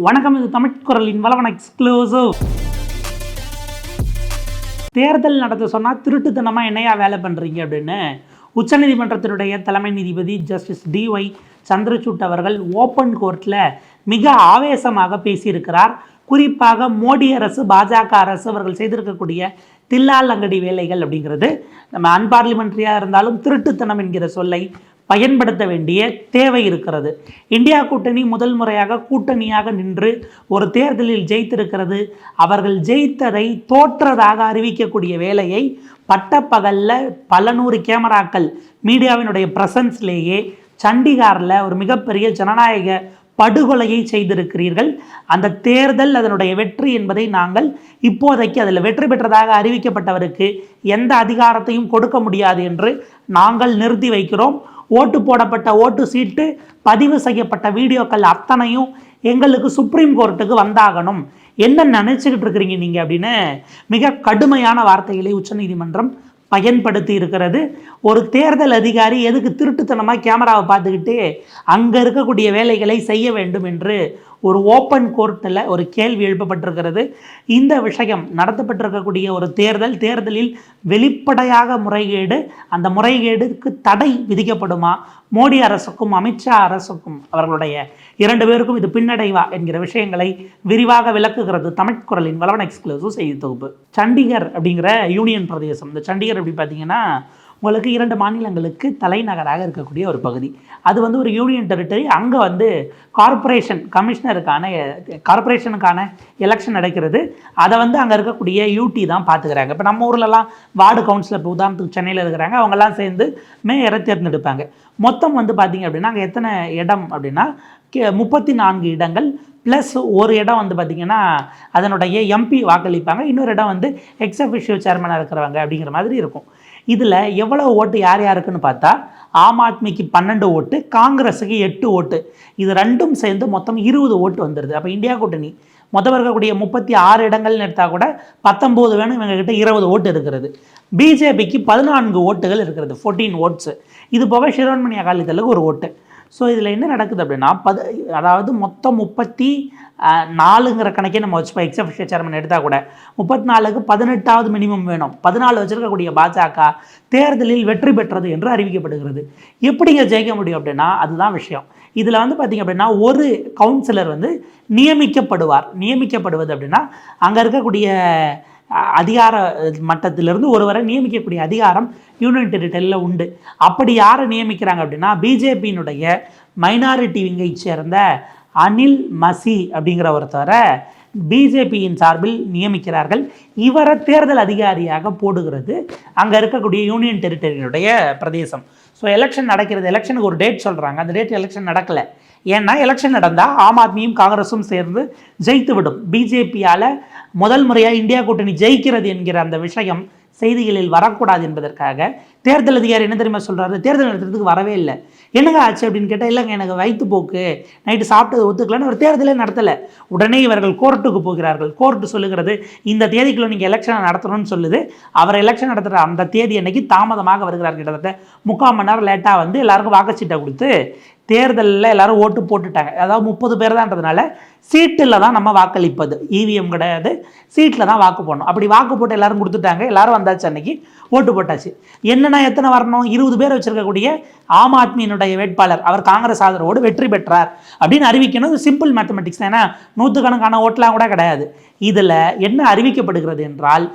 வணக்கம். இது தமிழ் குரலின் வளவன் எக்ஸ்க்ளூசிவ். தேர்தல் நடத்த சொன்னால் திருட்டுத்தனமாக என்னையா வேலை பண்ணுறீங்க அப்படின்னு உச்சநீதிமன்றத்தினுடைய தலைமை நீதிபதி ஜஸ்டிஸ் DY சந்திரசூட் அவர்கள் ஓப்பன் கோர்ட்டில் மிக ஆவேசமாக பேசியிருக்கிறார். குறிப்பாக மோடி அரசு, பாஜக அரசு அவர்கள் செய்திருக்கக்கூடிய தில்லாலங்கடி வேலைகள் அப்படிங்கிறது நம்ம அன்பார்லிமெண்ட்ரியாக இருந்தாலும் திருட்டுத்தனம் என்கிற சொல்லை பயன்படுத்த வேண்டிய தேவை இருக்கிறது. இந்தியா கூட்டணி முதல் முறையாக கூட்டணியாக நின்று ஒரு தேர்தலில் ஜெயித்திருக்கிறது. அவர்கள் ஜெயித்ததை தோற்றதாக அறிவிக்கக்கூடிய வேலையை பட்டப்பகலில் பல நூறு கேமராக்கள் மீடியாவினுடைய பிரசன்ஸ்லேயே சண்டிகாரில் ஒரு மிகப்பெரிய ஜனநாயக படுகொலையை செய்திருக்கிறீர்கள். அந்த தேர்தல் அதனுடைய வெற்றி என்பதை நாங்கள் இப்போதைக்கு அதில் வெற்றி பெற்றதாக அறிவிக்கப்பட்டவருக்கு எந்த அதிகாரத்தையும் கொடுக்க முடியாது என்று நாங்கள் நிறுத்தி வைக்கிறோம். ஓட்டு போடப்பட்ட ஓட்டு சீட்டு, பதிவு செய்யப்பட்ட வீடியோக்கள் அத்தனையும் எங்களுக்கு சுப்ரீம் கோர்ட்டுக்கு வந்தாகணும். என்ன நினச்சிக்கிட்டு இருக்கிறீங்க நீங்கள் அப்படின்னு மிக கடுமையான வார்த்தைகளை உச்சநீதிமன்றம் பயன்படுத்தி இருக்கிறது. ஒரு தேர்தல் அதிகாரி எதுக்கு திருட்டுத்தனமாக கேமராவை பார்த்துக்கிட்டு அங்கே இருக்கக்கூடிய வேலைகளை செய்ய வேண்டும் என்று ஒரு ஓப்பன் கோர்ட்டில் ஒரு கேள்வி எழுப்பப்பட்டிருக்கிறது. இந்த விஷயம் நடத்தப்பட்டிருக்கக்கூடிய ஒரு தேர்தலில் வெளிப்படையாக முறைகேடு, அந்த முறைகேடுக்கு தடை விதிக்கப்படுமா? மோடி அரசுக்கும் அமித்ஷா அரசுக்கும் அவர்களுடைய 2 பேருக்கும் இது பின்னடைவா என்கிற விஷயங்களை விரிவாக விளக்குகிறது தமிழ் குரலின் வளவன் எக்ஸ்க்ளூசிவ் செய்தி தொகுப்பு. சண்டிகர் அப்படிங்கிற யூனியன் பிரதேசம். இந்த சண்டிகர் எப்படி பார்த்தீங்கன்னா உங்களுக்கு 2 மாநிலங்களுக்கு தலைநகராக இருக்கக்கூடிய ஒரு பகுதி. அது ஒரு யூனியன் டெரிட்டரி. அங்கே கார்ப்பரேஷனுக்கான எலெக்ஷன் நடக்கிறது. அதை அங்கே இருக்கக்கூடிய UT தான் பார்த்துக்கிறாங்க. இப்போ நம்ம ஊர்லலாம் வார்டு கவுன்சிலர், இப்போ உதாரணத்துக்கு சென்னையில் இருக்கிறாங்க, அவங்கெல்லாம் சேர்ந்து மேயரை தேர்ந்தெடுப்பாங்க. மொத்தம் பார்த்திங்க அப்படின்னா அங்கே எத்தனை இடம் அப்படின்னா 34 இடங்கள் ப்ளஸ் ஒரு இடம் பார்த்திங்கன்னா அதனுடைய MP வாக்களிப்பாங்க. இன்னொரு இடம் எக்ஸ் அஃபிஷியோ சேர்மனாக இருக்கிறவங்க அப்படிங்கிற மாதிரி இருக்கும். இதில் எவ்வளோ ஓட்டு யார் யாருக்குன்னு பார்த்தா ஆம் ஆத்மிக்கு 12 ஓட்டு, காங்கிரஸுக்கு 8 ஓட்டு. இது ரெண்டும் சேர்ந்து மொத்தம் 20 ஓட்டு வந்துடுது. அப்போ இந்தியா கூட்டணி மொத்தம் இருக்கக்கூடிய 36 இடங்கள்னு எடுத்தால் கூட 19 வேணும், இவங்ககிட்ட 20 ஓட்டு இருக்கிறது. பிஜேபிக்கு 14 ஓட்டுகள் இருக்கிறது, 14 ஓட்ஸு. இது போக சிரோன்மணி அகாலிதளுக்கு ஒரு ஓட்டு. ஸோ இதில் என்ன நடக்குது அப்படின்னா அதாவது மொத்தம் 34ங்கிற கணக்கே நம்ம வச்சுப்போம். எக்ஸ் அஃபிஷியல் சேர்மன் எடுத்தால் கூட 34க்கு 18வது மினிமம் வேணும். 14 வச்சுருக்கக்கூடிய பாஜக தேர்தலில் வெற்றி பெற்றது என்று அறிவிக்கப்படுகிறது. எப்படிங்க ஜெயிக்க முடியும் அப்படின்னா அதுதான் விஷயம். இதில் பார்த்திங்க அப்படின்னா ஒரு கவுன்சிலர் நியமிக்கப்படுவது அப்படின்னா அங்கே இருக்கக்கூடிய அதிகார மட்டத்திலிருந்து ஒருவரை நியமிக்கக்கூடிய அதிகாரம் யூனியன் டெரிட்டரியில் உண்டு. அப்படி யாரை நியமிக்கிறாங்க அப்படின்னா பிஜேபியினுடைய மைனாரிட்டி விங்கை சேர்ந்த அனில் மசி அப்படிங்கிற ஒருத்தரை பிஜேபியின் சார்பில் நியமிக்கிறார்கள். இவரை தேர்தல் அதிகாரியாக போடுகிறது அங்கே இருக்கக்கூடிய யூனியன் டெரிட்டரியினுடைய பிரதேசம். ஸோ எலெக்ஷன் நடக்கிறது. எலெக்ஷனுக்கு ஒரு டேட் சொல்கிறாங்க. அந்த டேட் எலெக்ஷன் நடக்கலை. ஏன்னா எலெக்ஷன் நடந்தால் ஆம் ஆத்மியும் காங்கிரஸும் சேர்ந்து ஜெயித்து விடும். பிஜேபியால் முதல் முறையாக இந்தியா கூட்டணி ஜெயிக்கிறது என்கிற அந்த விஷயம் செய்திகளில் வரக்கூடாது என்பதற்காக தேர்தல் அதிகாரி என்ன தெரியுமா சொல்கிறாரு? தேர்தல் நடத்துறதுக்கு வரவே இல்லை. என்னங்க ஆச்சு அப்படின்னு கேட்டால், இல்லைங்க எனக்கு வயிற்றுப்போக்கு, நைட்டு சாப்பிட்டது ஒத்துக்கலன்னு ஒரு தேர்தலே நடத்தலை. உடனே இவர்கள் கோர்ட்டுக்கு போகிறார்கள். கோர்ட்டு சொல்லுகிறது இந்த தேதிக்குள்ளே நீங்கள் எலெக்ஷனை நடத்தணும்னு சொல்லுது. அவர் எலெக்ஷன் நடத்துகிற அந்த தேதி அன்னைக்கு தாமதமாக வருகிறார். கிட்டத்தட்ட 3/4 மணி நேரம் லேட்டாக எல்லாருக்கும் வாக்குச்சீட்டை கொடுத்து தேர்தலில் எல்லாரும் ஓட்டு போட்டுட்டாங்க. அதாவது 30 பேர் தான்றதுனால சீட்டில் தான் நம்ம வாக்களிப்பது, EVM கிடையாது, சீட்டில் தான் வாக்கு போடணும். அப்படி வாக்கு போட்டு எல்லாரும் கொடுத்துட்டாங்க. எல்லாரும் வந்தாச்சு, அன்னைக்கு ஓட்டு போட்டாச்சு. என்னென்னா எத்தனை வரணும்? 20 பேர் வச்சுருக்கக்கூடிய ஆம் ஆத்மியினுடைய வேட்பாளர் அவர் காங்கிரஸ் ஆதரவோடு வெற்றி பெற்றார் அப்படின்னு அறிவிக்கணும். இது சிம்பிள் மேத்தமெட்டிக்ஸ் தான். ஏன்னா 100கணக்கான ஓட்டெலாம் கூட கிடையாது. இதில் என்ன அறிவிக்கப்படுகிறது என்றால்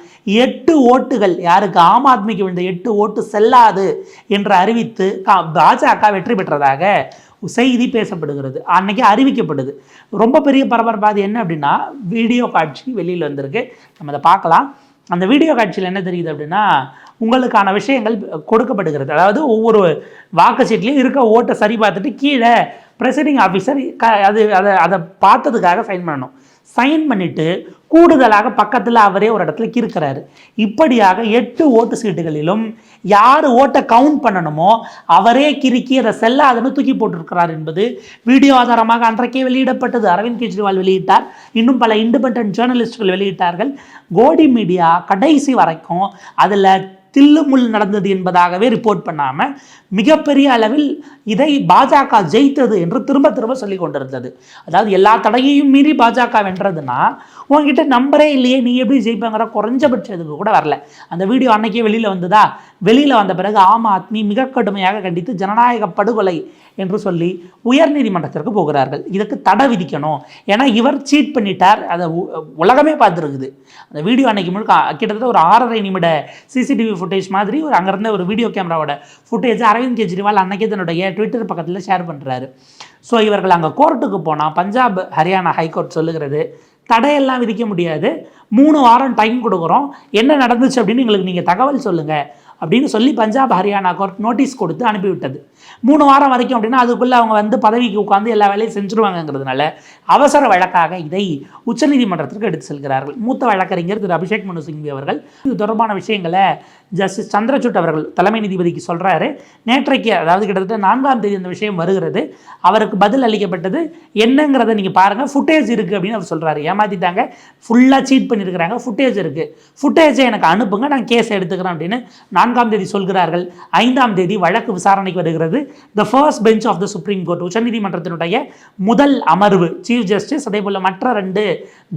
8 ஓட்டுகள் யாருக்கு? ஆம் ஆத்மிக்கு விழுந்த 8 ஓட்டு செல்லாது என்று அறிவித்து பாஜக வெற்றி பெற்றதாக செய்தி பேசப்படுகிறது. அன்னைக்கு அறிவிக்கப்படுது. ரொம்ப பெரிய பரபரப்பாது என்ன அப்படின்னா வீடியோ காட்சி வெளியில் வந்திருக்கு. நம்ம அதை பார்க்கலாம். அந்த வீடியோ காட்சியில் என்ன தெரியுது அப்படின்னா உங்களுக்கான விஷயங்கள் கொடுக்கப்படுகிறது. அதாவது ஒவ்வொரு வாக்குச்சீட்லேயும் இருக்க ஓட்டை சரி பார்த்துட்டு கீழே ப்ரெசைடிங் ஆஃபீஸர் அதை பார்த்ததுக்காக சைன் பண்ணணும். சைன் பண்ணிவிட்டு கூடுதலாக பக்கத்தில் அவரே ஒரு இடத்துல கிறுக்கிறாரு. இப்படியாக 8 ஓட்டு சீட்டுகளிலும் யார் ஓட்டை கவுண்ட் பண்ணணுமோ அவரே கிறுக்கி அதை செல்லாதுன்னு தூக்கி போட்டிருக்கிறார் என்பது வீடியோ ஆதாரமாக அன்றைக்கே வெளியிடப்பட்டது. அரவிந்த் கெஜ்ரிவால் வெளியிட்டார், இன்னும் பல இண்டிபெண்டன்ட் ஜேர்னலிஸ்டுகள் வெளியிட்டார்கள். கோடி மீடியா கடைசி வரைக்கும் அதில் தில்லுமுள் நடந்தது என்பதாகவே ரிப்போர்ட் பண்ணாமல் மிகப்பெரிய அளவில் இதை பாஜக ஜெயித்தது என்று திரும்ப திரும்ப சொல்லி கொண்டிருந்தது. அதாவது எல்லா தடையையும் மீறி பாஜக வென்றதுன்னா உங்ககிட்ட நம்பரே இல்லையே, நீ எப்படி ஜெயிப்பாங்கிற குறைஞ்சபட்ச இதுக்கு கூட வரல. அந்த வீடியோ அன்னைக்கே வெளியில் வந்ததா? வெளியில் வந்த பிறகு ஆம் ஆத்மி மிக கடுமையாக கண்டித்து ஜனநாயக படுகொலை என்று சொல்லி உயர்நீதிமன்றத்திற்கு போகிறார்கள். இதுக்கு தடை விதிக்கணும், ஏன்னா இவர் சீட் பண்ணிட்டார், அதை உலகமே பார்த்துருக்குது. அந்த வீடியோ அன்னைக்கு முழுக்க கிட்டத்தட்ட ஒரு 6.5 நிமிட சிசிடிவி ஃபுட்டேஜ் மாதிரி ஒரு அங்கேருந்த ஒரு வீடியோ கேமராவோட ஃபுட்டேஜ் அரவிந்த் கெஜ்ரிவால் அன்னைக்கே தன்னுடைய ட்விட்டர் பக்கத்தில் ஷேர் பண்ணுறாரு. ஸோ இவர்கள் அங்கே கோர்ட்டுக்கு போனால் பஞ்சாப் ஹரியானா ஹைகோர்ட் சொல்லுகிறது தடையெல்லாம் விதிக்க முடியாது, 3 வாரம் டைம் கொடுக்குறோம், என்ன நடந்துச்சு அப்படின்னு எங்களுக்கு நீங்கள் தகவல் சொல்லுங்கள் அப்படின்னு சொல்லி பஞ்சாப் ஹரியானா கோர்ட் நோட்டீஸ் கொடுத்து அனுப்பிவிட்டது. 3 வாரம் வரைக்கும் அப்படின்னா அதுக்குள்ளே அவங்க வந்து பதவிக்கு உட்காந்து எல்லா வேலையும் செஞ்சுருவாங்கங்கிறதுனால அவசர வழக்காக இதை உச்சநீதிமன்றத்திற்கு எடுத்து செல்கிறார்கள். மூத்த வழக்கறிஞர் திரு அபிஷேக் மனு சிங்வி அவர்கள் இது தொடர்பான விஷயங்களை ஜஸ்டிஸ் சந்திரசூட் அவர்கள் தலைமை நீதிபதிக்கு சொல்கிறாரு. நேற்றைக்கு, அதாவது கிட்டத்தட்ட 4ஆம் தேதி இந்த விஷயம் வருகிறது. அவருக்கு பதில் அளிக்கப்பட்டது. என்னங்கிறத நீங்கள் பாருங்கள், ஃபுட்டேஜ் இருக்குது அப்படின்னு அவர் சொல்கிறாரு. ஏமாற்றிட்டாங்க, ஃபுல்லாக சீட் பண்ணியிருக்கிறாங்க, ஃபுட்டேஜ் இருக்குது, ஃபுட்டேஜை எனக்கு அனுப்புங்க, நான் கேஸ் எடுத்துக்கிறேன் அப்படின்னு 4ஆம் தேதி சொல்கிறார்கள். 5ஆம் தேதி வழக்கு விசாரணைக்கு வருகிறது. The first bench of the supreme court, உச்சநீதிமன்றத்தினுடைய முதல் அமர்வு, சீஃப் ஜஸ்டிஸ் அதே போல் மற்ற 2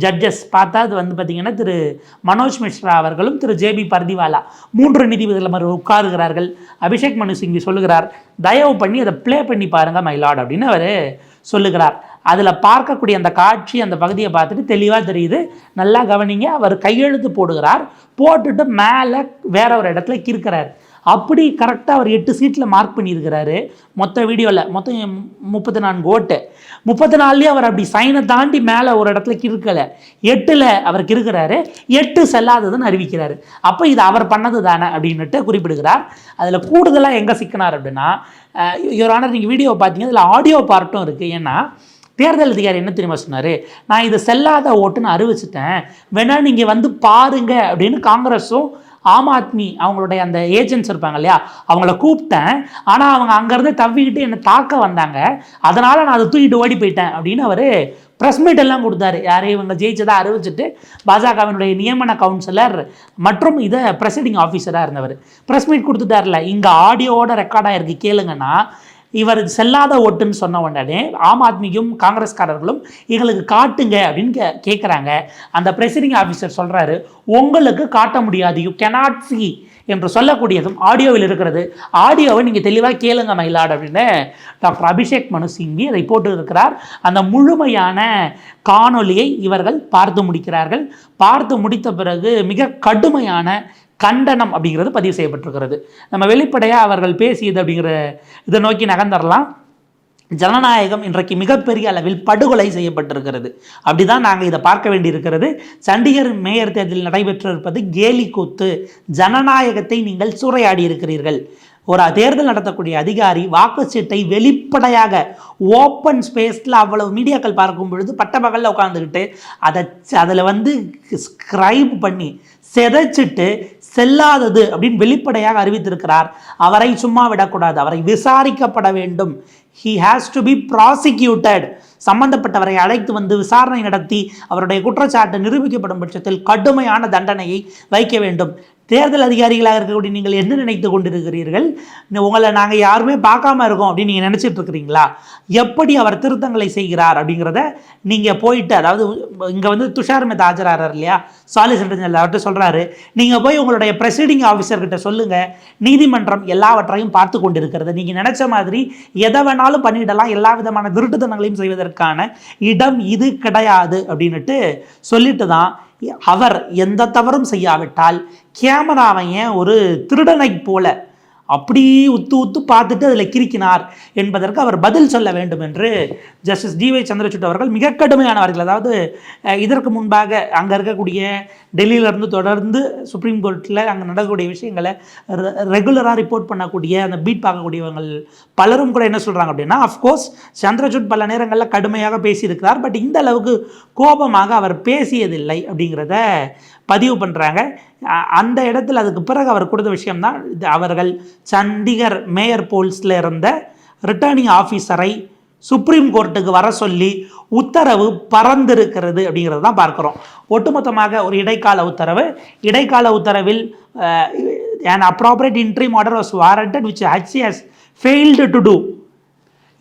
ஜட்ஜஸ் பார்த்தா அது வந்து பார்த்தீங்கன்னா திரு மனோஜ் மிஸ்ரா அவர்களும் திரு ஜேபி பர்திவாலா 3 நீதிபதிகள் அமர்வு உட்காருகிறார்கள். அபிஷேக் மனு சிங்வி சொல்லுகிறார், தயவு பண்ணி அதை ப்ளே பண்ணி பாருங்கள் மை லார்ட் அப்படின்னு அவர் சொல்லுகிறார். அதில் பார்க்கக்கூடிய அந்த காட்சி, அந்த பகுதியை பார்த்துட்டு தெளிவாக தெரியுது. நல்லா கவனிங்க, அவர் கையெழுத்து போடுகிறார், போட்டுட்டு மேலே வேற ஒரு இடத்துல கிறுக்கிறார். அப்படி கரெக்டாக அவர் 8 சீட்டில் மார்க் பண்ணியிருக்கிறாரு. மொத்த வீடியோவில் மொத்தம் 34 ஓட்டு. 34லேயே அவர் அப்படி சைனை தாண்டி மேலே ஒரு இடத்துல கிறுக்கலை, 8ல் அவர் கிறுக்கிறாரு, 8 செல்லாததுன்னு அறிவிக்கிறாரு. அப்போ இது அவர் பண்ணது தானே அப்படின்னுட்டு குறிப்பிடுகிறார். அதில் கூடுதலாக எங்கே சிக்கினார் அப்படின்னா, யுவர் ஆனர் நீங்கள் வீடியோ பார்த்தீங்க, அதில் ஆடியோ பார்ட்டும் இருக்குது. ஏன்னா தேர்தல் அதிகாரி என்ன தெரியுமா சொன்னார், நான் இது செல்லாத ஓட்டுன்னு அறிவிச்சிட்டேன், வேணா நீங்கள் வந்து பாருங்க அப்படின்னு காங்கிரஸும் ஆம் ஆத்மி அவங்களுடைய அந்த ஏஜென்ட்ஸ் இருப்பாங்க இல்லையா, அவங்கள கூப்பிட்டேன், ஆனால் அவங்க அங்கேருந்து தவிக்கிட்டு என்னை தாக்க வந்தாங்க, அதனால் நான் அதை தூக்கிட்டு ஓடி போயிட்டேன் அப்படின்னு அவர் ப்ரெஸ் மீட் எல்லாம் கொடுத்தாரு. யாரையும் இவங்க ஜெயிச்சதாக அறிவிச்சிட்டு பாஜகவினுடைய நியமன கவுன்சிலர் மற்றும் இதை ப்ரெசிடிங் ஆஃபீஸராக இருந்தவர் ப்ரெஸ் மீட் கொடுத்துட்டார்ல, இங்கே ஆடியோவோட ரெக்கார்டாக இருக்குது கேளுங்கன்னா, இவர் செல்லாத ஓட்டுன்னு சொன்ன உடனே ஆம் ஆத்மிக்கும் காங்கிரஸ்காரர்களும் எங்களுக்கு காட்டுங்க அப்படின்னு கேட்குறாங்க. அந்த ப்ரெசிடிங் ஆஃபீஸர் சொல்கிறாரு, உங்களுக்கு காட்ட முடியாது, யூ கேனாட் சி என்று சொல்லக்கூடியதும் ஆடியோவில் இருக்கிறது. ஆடியோவை நீங்கள் தெளிவாக கேளுங்க மயிலாடு அப்படின்னு டாக்டர் அபிஷேக் மனு சிங்வி அதை போட்டு இருக்கிறார். அந்த முழுமையான காணொலியை இவர்கள் பார்த்து முடிக்கிறார்கள். பார்த்து முடித்த பிறகு மிக கடுமையான கண்டனம் அப்படிங்கிறது பதிவு செய்யப்பட்டிருக்கிறது. நம்ம வெளிப்படையாக அவர்கள் பேசியது அப்படிங்கிற இதை நோக்கி நகர்ந்துடலாம். ஜனநாயகம் இன்றைக்கு மிகப்பெரிய அளவில் படுகொலை செய்யப்பட்டிருக்கிறது. அப்படிதான் நாங்கள் இதை பார்க்க வேண்டியிருக்கிறது. சண்டிகர் மேயர் தேர்தலில் நடைபெற்றிருப்பது கேலி கூத்து. ஜனநாயகத்தை நீங்கள் சூறையாடி இருக்கிறீர்கள். ஒரு தேர்தல் நடத்தக்கூடிய அதிகாரி வாக்குச்சீட்டை வெளிப்படையாக ஓப்பன் ஸ்பேஸில் அவ்வளவு மீடியாக்கள் பார்க்கும் பொழுது பட்டப்பகலில் உட்காந்துக்கிட்டு அதில் வந்து ஸ்கிரைப் பண்ணி செதைச்சிட்டு செல்லாதது அப்படின்னு வெளிப்படையாக அறிவித்திருக்கிறார். அவரை சும்மா விடக்கூடாது, அவரை விசாரிக்கப்பட வேண்டும். he has to be prosecuted. சம்பந்தப்பட்டவரை அழைத்து வந்து விசாரணை நடத்தி அவருடைய குற்றச்சாட்டு நிரூபிக்கப்படும் பட்சத்தில் கடுமையான தண்டனையை வைக்க வேண்டும். தேர்தல் அதிகாரிகளாக இருக்கக்கூடிய நீங்கள் என்ன நினைத்து கொண்டிருக்கிறீர்கள்? உங்களை நாங்கள் யாருமே பார்க்காம இருக்கோம் அப்படின்னு நீங்கள் நினச்சிட்டு இருக்கிறீங்களா? எப்படி அவர் திருத்தங்களை செய்கிறார் அப்படிங்கிறத நீங்கள் போயிட்டு, அதாவது இங்கே வந்து துஷார் மேத்தா ஆஜராகிறார் இல்லையா, சாலிசிட்டர் ஜெனரல், அவர்கிட்ட சொல்கிறாரு, நீங்கள் போய் உங்களுடைய ப்ரெசிடிங் ஆஃபீஸர்கிட்ட சொல்லுங்கள், நீதிமன்றம் எல்லாவற்றையும் பார்த்து கொண்டிருக்கிறது, நீங்கள் நினச்ச மாதிரி எதை வேணாலும் பண்ணிடலாம், எல்லா விதமான திருட்டுத்தனங்களையும் செய்வதற்கான இடம் இது கிடையாது அப்படின்னுட்டு சொல்லிட்டு தான் அவர் எந்த தவறும் செய்யாவிட்டால் கேமராவை ஏன் ஒரு திருடனை போல அப்படி உத்து பார்த்துட்டு அதில் கிறுக்கினார் என்பதற்கு அவர் பதில் சொல்ல வேண்டும் என்று ஜஸ்டிஸ் டி.ஒய். சந்திரசூட் அவர்கள் மிக கடுமையானவர்கள். அதாவது இதற்கு முன்பாக அங்கே இருக்கக்கூடிய டெல்லியிலேருந்து தொடர்ந்து சுப்ரீம் கோர்ட்டில் அங்கே நடக்கக்கூடிய விஷயங்களை ரெகுலராக ரிப்போர்ட் பண்ணக்கூடிய அந்த பீட் பார்க்கக்கூடியவங்க பலரும் கூட என்ன சொல்கிறாங்க அப்படின்னா, அஃப்கோர்ஸ் சந்திரசூட் பல நேரங்களில் கடுமையாக பேசியிருக்கிறார், பட் இந்த அளவுக்கு கோபமாக அவர் பேசியதில்லை அப்படிங்கிறத பதிவு பண்ணுறாங்க. அந்த இடத்துல அதுக்கு பிறகு அவர் கொடுத்த விஷயம்தான், அவர்கள் சண்டிகர் மேயர் போல்ஸில் இருந்த ரிட்டர்னிங் ஆஃபீஸரை சுப்ரீம் கோர்ட்டுக்கு வர சொல்லி உத்தரவு பறந்திருக்கிறது அப்படிங்கிறது தான் பார்க்குறோம். ஒட்டுமொத்தமாக ஒரு இடைக்கால உத்தரவு. இடைக்கால உத்தரவில் an appropriate interim order was warranted which HC has failed to do.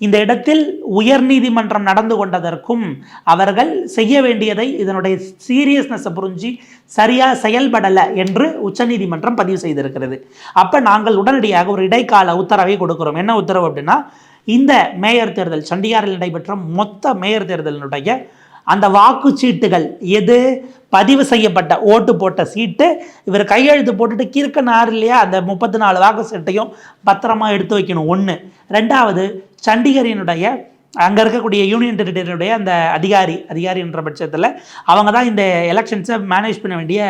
இந்த இடத்தில் உயர்நீதிமன்றம் நடந்து கொண்டதற்கும் அவர்கள் செய்ய வேண்டியதை இதனுடைய சீரியஸ்னஸை புரிஞ்சு சரியாக செயல்படலை என்று உச்சநீதிமன்றம் பதிவு செய்திருக்கிறது. அப்போ நாங்கள் உடனடியாக ஒரு இடைக்கால உத்தரவை கொடுக்கிறோம். என்ன உத்தரவு அப்படின்னா, இந்த மேயர் தேர்தல், சண்டிகாரில் நடைபெற்ற மொத்த மேயர் தேர்தலினுடைய அந்த வாக்குச்சீட்டுகள், எது பதிவு செய்யப்பட்ட ஓட்டு போட்ட சீட்டு, இவர் கையெழுத்து போட்டுட்டு கிறுக்கனார் இல்லையா, அந்த 34 வாக்கு சீட்டையும் பத்திரமா எடுத்து வைக்கணும். ஒன்று. ரெண்டாவது, சண்டிகரினுடைய அங்கே இருக்கக்கூடிய யூனியன் டெரிட்டரியுடைய அந்த அதிகாரின்ற பட்சத்தில் அவங்க தான் இந்த எலெக்ஷன்ஸை மேனேஜ் பண்ண வேண்டிய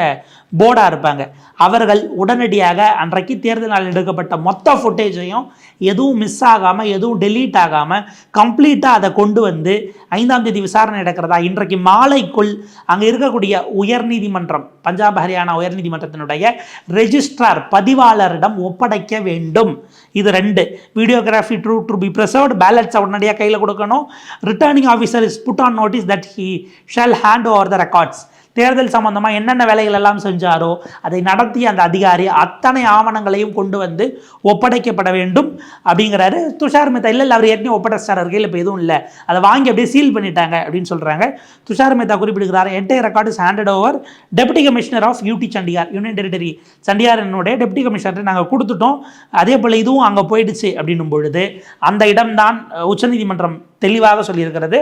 போர்டாக இருப்பாங்க. அவர்கள் உடனடியாக அன்றைக்கு தேர்தல் நாள் எடுக்கப்பட்ட மொத்த ஃபுட்டேஜையும் எதுவும் மிஸ் ஆகாமல், எதுவும் டெலீட் ஆகாமல் கம்ப்ளீட்டாக அதை கொண்டு வந்து 5ஆம் தேதி விசாரணை நடக்கிறதா இன்றைக்கு மாலைக்குள் அங்கே இருக்கக்கூடிய உயர்நீதிமன்றம், பஞ்சாப் ஹரியானா உயர்நீதிமன்றத்தினுடைய ரெஜிஸ்ட்ரார் பதிவாளரிடம் ஒப்படைக்க வேண்டும். இது 2. வீடியோகிராஃபி டு பி ப்ரிசர்வ்ட், பேலட்ஸை உடனடியாக கையில் கொடுக்கணும். Returning officer is put on notice that he shall hand over the records. தேர்தல் சம்பந்தமாக என்னென்ன வேலைகள் எல்லாம் செஞ்சாரோ அதை நடத்திய அந்த அதிகாரி அத்தனை ஆவணங்களையும் கொண்டு வந்து ஒப்படைக்கப்பட வேண்டும் அப்படிங்கிறாரு துஷார் மேத்தா. இல்லை அவர் ஏற்கனவே ஒப்படைச்சார், இருக்கையில் இப்போ எதுவும் இல்லை, அதை வாங்கி அப்படியே சீல் பண்ணிட்டாங்க அப்படின்னு சொல்கிறாங்க. துஷார் மேத்தா குறிப்பிடுகிறார், entire record is handed over deputy commissioner of UT Chandigarh, union territory சண்டிகாரினுடைய டெப்டி கமிஷனர் நாங்கள் கொடுத்துட்டோம், அதே போல் இதுவும் அங்கே போயிடுச்சு அப்படின்னும் பொழுது அந்த இடம்தான் உச்சநீதிமன்றம் தெளிவாக சொல்லியிருக்கிறது.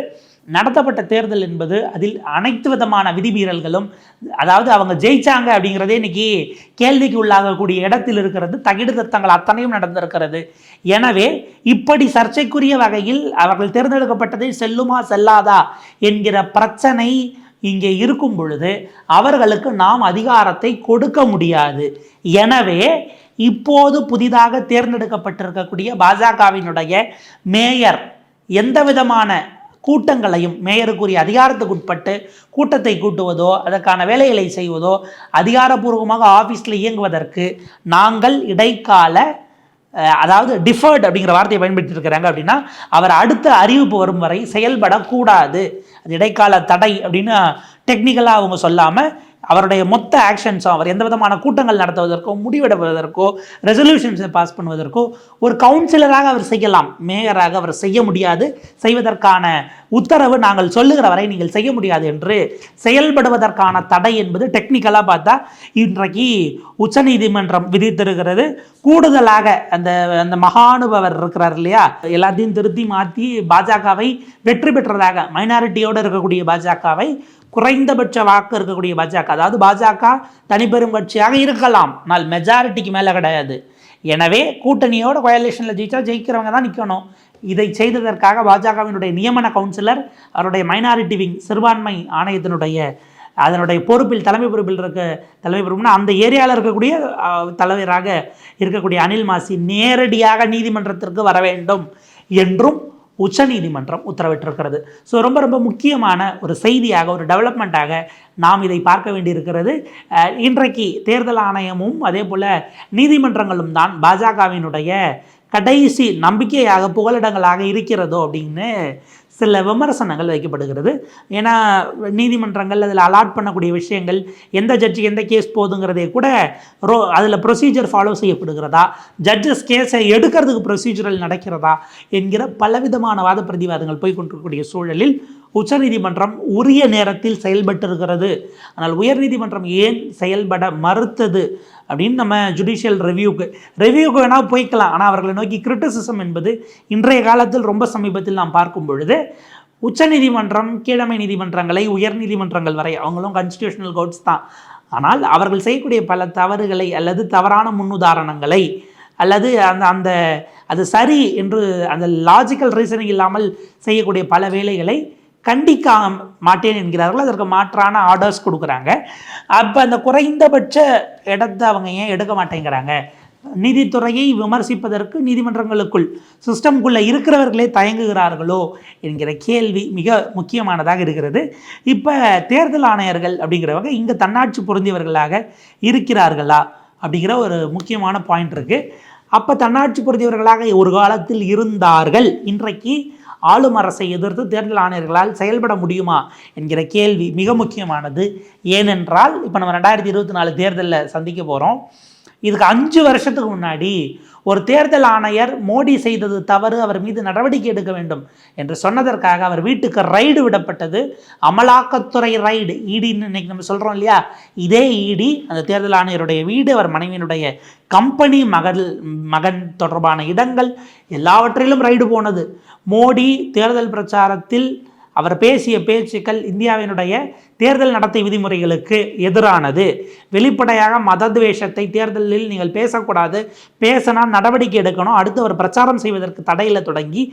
நடத்தப்பட்ட தேர்தல் என்பது அதில் அனைத்து விதமான விதிமீறல்களும், அதாவது அவங்க ஜெயிச்சாங்க அப்படிங்கிறதே இன்னைக்கு கேள்விக்கு உள்ளாகக்கூடிய இடத்தில் இருக்கிறது. தகிடு தத்தங்கள் அத்தனையும் நடந்திருக்கிறது. எனவே இப்படி சர்ச்சைக்குரிய வகையில் அவர்கள் தேர்ந்தெடுக்கப்பட்டதை செல்லுமா செல்லாதா என்கிற பிரச்சனை இங்கே இருக்கும் பொழுது அவர்களுக்கு நாம் அதிகாரத்தை கொடுக்க முடியாது. எனவே இப்போது புதிதாக தேர்ந்தெடுக்கப்பட்டிருக்கக்கூடிய பாஜகவினுடைய மேயர் எந்த விதமான கூட்டங்களையும், மேயருக்குரிய அதிகாரத்துக்கு உட்பட்டு கூட்டத்தை கூட்டுவதோ அதற்கான வேலைகளை செய்வதோ அதிகாரப்பூர்வமாக ஆஃபீஸில் இயங்குவதற்கு நாங்கள் இடைக்கால, அதாவது டிஃபர்ட் அப்படிங்கிற வார்த்தையை பயன்படுத்தியிருக்கிறாங்க. அப்படின்னா அவர் அடுத்த அறிவிப்பு வரும் வரை செயல்படக்கூடாது, அது இடைக்கால தடை அப்படின்னு டெக்னிக்கலாக அவங்க சொல்லாமல் அவருடைய மொத்த ஆக்ஷன்ஸும், அவர் எந்த விதமான கூட்டங்கள் நடத்துவதற்கோ முடிவெடுப்பதற்கோ ரெசல்யூஷன்ஸை பாஸ் பண்ணுவதற்கோ ஒரு கவுன்சிலராக அவர் செய்யலாம், மேயராக அவர் செய்ய முடியாது. செய்வதற்கான உத்தரவு நாங்கள் சொல்லுகிற வரை நீங்கள் செய்ய முடியாது என்று செயல்படுவதற்கான தடை என்பது டெக்னிக்கலாக பார்த்தா இன்றைக்கு உச்சநீதிமன்றம் விதித்திருக்கிறது. கூடுதலாக அந்த மகானுபவர் இருக்கிறார் இல்லையா, எல்லாத்தையும் திருத்தி மாற்றி பாஜகவை வெற்றி பெற்றதாக, மைனாரிட்டியோடு இருக்கக்கூடிய பாஜகவை குறைந்தபட்ச வாக்கு இருக்கக்கூடிய பாஜக, அதாவது பாஜக தனிப்பெரும் கட்சியாக இருக்கலாம், ஆனால் மெஜாரிட்டிக்கு மேலே கிடையாது. எனவே கூட்டணியோட கோயலேஷனில் ஜெயிச்சா ஜெயிக்கிறவங்க தான் நிற்கணும். இதை செய்ததற்காக பாஜகவினுடைய நியமன கவுன்சிலர், அவருடைய மைனாரிட்டி விங் சிறுபான்மை ஆணையத்தினுடைய அதனுடைய பொறுப்பில், தலைமை பொறுப்புனா அந்த ஏரியாவில் இருக்கக்கூடிய தலைவராக இருக்கக்கூடிய அனில் மாசி நேரடியாக நீதிமன்றத்திற்கு வர வேண்டும் என்றும் உச்சநீதிமன்றம் உத்தரவிட்டிருக்கிறது. ஸோ ரொம்ப ரொம்ப முக்கியமான ஒரு செய்தியாக, ஒரு டெவலப்மெண்ட்டாக நாம் இதை பார்க்க வேண்டியிருக்கிறது. இன்றைக்கு தேர்தல் ஆணையமும் அதே போல் நீதிமன்றங்களும் தான் பாஜகவினுடைய கடைசி நம்பிக்கையாக, புகலிடங்களாக இருக்கிறதோ அப்படின்னு சில விமர்சனங்கள் வைக்கப்படுகிறது. ஏன்னா நீதிமன்றங்கள் அதில் அலாட் பண்ணக்கூடிய விஷயங்கள், எந்த ஜட்ஜுக்கு எந்த கேஸ் போதுங்கிறதே கூட அதில் ப்ரொசீஜர் ஃபாலோ செய்யப்படுகிறதா, ஜட்ஜஸ் கேஸை எடுக்கிறதுக்கு ப்ரொசீஜரல் நடக்கிறதா என்கிற பலவிதமான வாத பிரதிவாதங்கள் போய்கொண்டிருக்கக்கூடிய சூழலில் உச்சநீதிமன்றம் உரிய நேரத்தில் செயல்பட்டிருக்கிறது. ஆனால் உயர்நீதிமன்றம் ஏன் செயல்பட மறுத்தது அப்படின்னு நம்ம ஜுடிஷியல் ரிவ்யூக்கு வேணால் போய்க்கலாம். ஆனால் அவர்களை நோக்கி கிரிட்டிசிசம் என்பது இன்றைய காலத்தில் ரொம்ப சமீபத்தில் நாம் பார்க்கும் பொழுது உச்சநீதிமன்றம், கீழமை நீதிமன்றங்களை, உயர் நீதிமன்றங்கள் வரை அவங்களும் கான்ஸ்டிடியூஷனல் கோர்ட்ஸ் தான். ஆனால் அவர்கள் செய்யக்கூடிய பல தவறுகளை அல்லது தவறான முன்னுதாரணங்களை அல்லது அது சரி என்று அந்த லாஜிக்கல் ரீசனிங் இல்லாமல் செய்யக்கூடிய பல வேலைகளை கண்டிக்க மாட்டேன் என்கிறார்கள். அதற்கு மாற்றான ஆர்டர்ஸ் கொடுக்குறாங்க. அப்போ அந்த குறைந்தபட்ச இடத்தை அவங்க ஏன் எடுக்க மாட்டேங்கிறாங்க? நீதித்துறையை விமர்சிப்பதற்கு நீதிமன்றங்களுக்குள், சிஸ்டம்குள்ளே இருக்கிறவர்களே தயங்குகிறார்களோ என்கிற கேள்வி மிக முக்கியமானதாக இருக்கிறது. இப்போ தேர்தல் ஆணையர்கள் அப்படிங்கிறவங்க இங்கே தன்னாட்சி பொருந்தியவர்களாக இருக்கிறார்களா அப்படிங்கிற ஒரு முக்கியமான பாயிண்ட் இருக்குது. அப்போ தன்னாட்சி பொருந்தியவர்களாக ஒரு காலத்தில் இருந்தார்கள், இன்றைக்கு ஆளும் அரசை எதிர்த்து தேர்தல் ஆணையர்களால் செயல்பட முடியுமா என்கிற கேள்வி மிக முக்கியமானது. ஏனென்றால் இப்போ நம்ம 2024 தேர்தலில் சந்திக்க போகிறோம். இதுக்கு 5 வருஷத்துக்கு முன்னாடி ஒரு தேர்தல் ஆணையர் மோடி செய்தது தவறு, அவர் மீது நடவடிக்கை எடுக்க வேண்டும் என்று சொன்னதற்காக அவர் வீட்டுக்கு ரைடு விடப்பட்டது. அமலாக்கத்துறை ரைடு, இடின்னு இன்னைக்கு நம்ம சொல்கிறோம் இல்லையா, இதே இடி அந்த தேர்தல் ஆணையருடைய வீடு, அவர் மனைவியினுடைய கம்பெனி, மகன் தொடர்பான இடங்கள் எல்லாவற்றிலும் ரைடு போனது. மோடி தேர்தல் பிரச்சாரத்தில் அவர் பேசிய பேச்சுக்கள் இந்தியாவினுடைய தேர்தல் நடத்தை விதிமுறைகளுக்கு எதிரானது. வெளிப்படையாக மதத்வேஷத்தை தேர்தலில் நீங்கள் பேசக்கூடாது, பேசினா நடவடிக்கை எடுக்கணும், அடுத்து அவர் பிரச்சாரம் செய்வதற்கு தடையில் தொடங்கி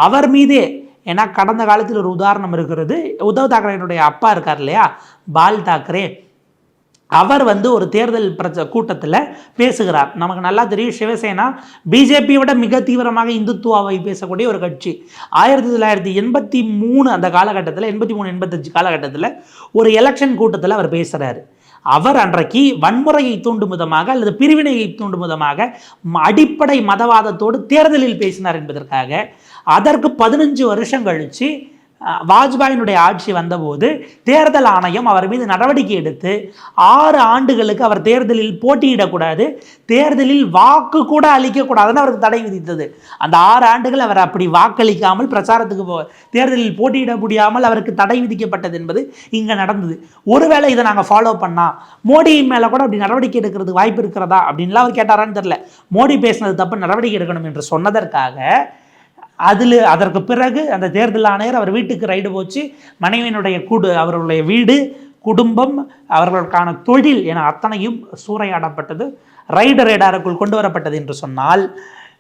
அவர் மீதே, ஏன்னா கடந்த காலத்தில் ஒரு உதாரணம் இருக்கிறது. உத்தவ் தாக்கரேனுடைய அப்பா இருக்கார் இல்லையா, பால் தாக்கரே, அவர் ஒரு தேர்தல் கூட்டத்தில் பேசுகிறார். நமக்கு நல்லா தெரியும், சிவசேனா பிஜேபியை விட மிக தீவிரமாக இந்துத்துவாவை பேசக்கூடிய ஒரு கட்சி. 1983 அந்த காலகட்டத்தில், 83-85 காலகட்டத்தில் ஒரு எலெக்ஷன் கூட்டத்தில் அவர் பேசுகிறார். அவர் அன்றைக்கு வன்முறையை தூண்டும் விதமாக அல்லது பிரிவினையை தூண்டும் விதமாக அடிப்படை மதவாதத்தோடு தேர்தலில் பேசினார் என்பதற்காக அதற்கு 15 வருஷம் கழித்து வாஜ்பாயினுடைய ஆட்சி வந்தபோது தேர்தல் ஆணையம் அவர் மீது நடவடிக்கை எடுத்து 6 ஆண்டுகளுக்கு அவர் தேர்தலில் போட்டியிடக்கூடாது, தேர்தலில் வாக்கு கூட அளிக்கக்கூடாதுன்னு அவருக்கு தடை விதித்தது. அந்த 6 ஆண்டுகள் அவர் அப்படி வாக்களிக்காமல் பிரச்சாரத்துக்கு தேர்தலில் போட்டியிட முடியாமல் அவருக்கு தடை விதிக்கப்பட்டது என்பது இங்கே நடந்தது. ஒருவேளை இதை நாங்கள் ஃபாலோ பண்ணால் மோடியின் மேலே கூட அப்படி நடவடிக்கை எடுக்கிறதுக்கு வாய்ப்பு இருக்கிறதா அப்படின்லாம் அவர் கேட்டாரான்னு தெரியல. மோடி பேசினது தப்பு, நடவடிக்கை எடுக்கணும் என்று சொன்னதற்காக அதற்கு பிறகு அந்த தேர்தல் ஆணையர் அவர் வீட்டுக்கு ரைடு போச்சு. மனைவியினுடைய அவர்களுடைய வீடு, குடும்பம், அவர்களுக்கான தொழில் என அத்தனையும் சூறையாடப்பட்டது, ரேடாருக்குள் கொண்டு வரப்பட்டது என்று சொன்னால்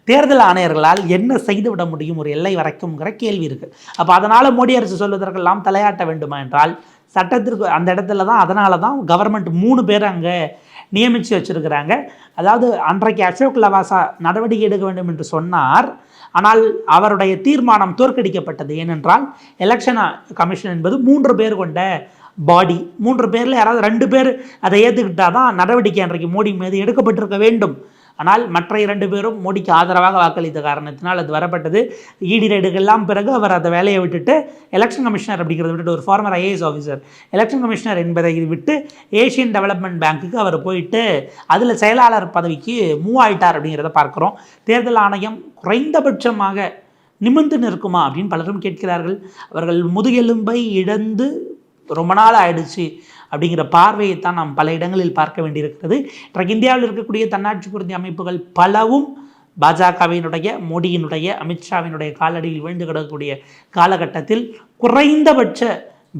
தேர்தல் ஆணையர்களால் என்ன செய்துவிட முடியும் ஒரு எல்லை வரைக்கும்ங்கிற கேள்வி இருக்குது. அப்போ அதனால் மோடி அரசு சொல்வதற்கெல்லாம் தலையாட்ட வேண்டுமா என்றால் சட்டத்திற்கு அந்த இடத்துல தான், அதனால தான் கவர்மெண்ட் 3 பேர் அங்கே நியமித்து வச்சுருக்கிறாங்க. அதாவது அன்றைக்கு அசோக் லவாசா நடவடிக்கை எடுக்க வேண்டும் என்று சொன்னார், ஆனால் அவருடைய தீர்மானம் தோற்கடிக்கப்பட்டது. ஏனென்றால் எலெக்ஷன் கமிஷன் என்பது 3 பேர் கொண்ட பாடி. 3 பேரில் யாராவது 2 பேர் அதை ஏற்றுக்கிட்டால் தான் நடவடிக்கை அன்றைக்கு மோடி மீது எடுக்கப்பட்டிருக்க வேண்டும். ஆனால் மற்ற 2 பேரும் மோடிக்கு ஆதரவாக வாக்களித்த காரணத்தினால் அது வரப்பட்டது. இடி ரைடுகள்லாம் பிறகு அவர் அந்த வேலையை விட்டுட்டு எலெக்ஷன் கமிஷனர் அப்படிங்கிறத விட்டுட்டு, ஒரு former IAS officer, election commissioner என்பதை விட்டு ஏஷியன் டெவலப்மெண்ட் பேங்க்குக்கு அவர் போயிட்டு அதில் செயலாளர் பதவிக்கு மூவ் ஆயிட்டார் அப்படிங்கிறத பார்க்குறோம். தேர்தல் ஆணையம் குறைந்தபட்சமாக நிமிர்ந்து நிற்குமா அப்படின்னு பலரும் கேட்கிறார்கள். அவர்கள் முதுகெலும்பை இழந்து ரொம்ப நாள் ஆயிடுச்சு அப்படிங்கிற பார்வையைத்தான் நாம் பல இடங்களில் பார்க்க வேண்டியிருக்கிறது. இன்றைக்கு இந்தியாவில் இருக்கக்கூடிய தன்னாட்சி பொருந்திய அமைப்புகள் பலவும் பாஜகவினுடைய, மோடியினுடைய, அமித்ஷாவினுடைய காலடியில் விழுந்து கிடக்கக்கூடிய காலகட்டத்தில் குறைந்தபட்ச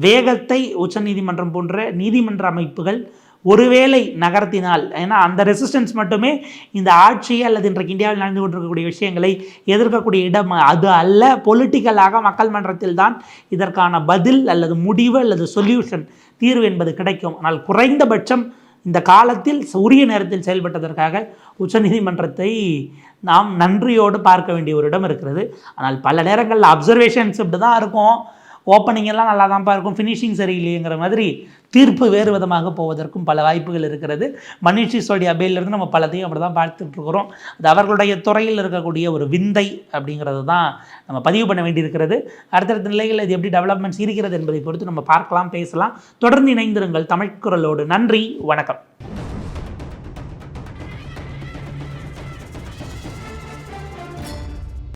வேகத்தை உச்சநீதிமன்றம் போன்ற நீதிமன்ற அமைப்புகள் ஒருவேளை நகர்த்தினால், ஏன்னா அந்த ரெசிஸ்டன்ஸ் மட்டுமே இந்த ஆட்சியை அல்லது இன்றைக்கு இந்தியாவில் நடந்து கொண்டிருக்கக்கூடிய விஷயங்களை எதிர்க்கக்கூடிய இடம் அது அல்ல. பொலிட்டிக்கலாக மக்கள் மன்றத்தில் தான் இதற்கான பதில் அல்லது முடிவு அல்லது சொல்யூஷன், தீர்வு என்பது கிடைக்கும். ஆனால் குறைந்தபட்சம் இந்த காலத்தில் உரிய நேரத்தில் செயல்பட்டதற்காக உச்சநீதிமன்றத்தை நாம் நன்றியோடு பார்க்க வேண்டிய ஒரு இடம் இருக்கிறது. ஆனால் பல நேரங்களில் அப்சர்வேஷன்ஸ் இப்படி தான் இருக்கும், ஓப்பனிங் எல்லாம் நல்லா தான்ப்பா இருக்கும், ஃபினிஷிங் சரியில்லைங்கிற மாதிரி தீர்ப்பு வேறு விதமாக போவதற்கும் பல வாய்ப்புகள் இருக்கிறது. மனீஷ் சிசோடியா பேலிருந்து நம்ம பலத்தையும் அப்படி தான் பார்த்துட்ருக்குறோம். அது அவர்களுடைய துறையில் இருக்கக்கூடிய ஒரு விந்தை அப்படிங்கிறது தான் நம்ம பதிவு பண்ண வேண்டியிருக்கிறது. அடுத்தடுத்த நிலைகளில் இது எப்படி டெவலப்மெண்ட்ஸ் இருக்கிறது என்பதை பொறுத்து நம்ம பார்க்கலாம், பேசலாம். தொடர்ந்து இணைந்திருங்கள் தமிழ் குரலோடு. நன்றி, வணக்கம்.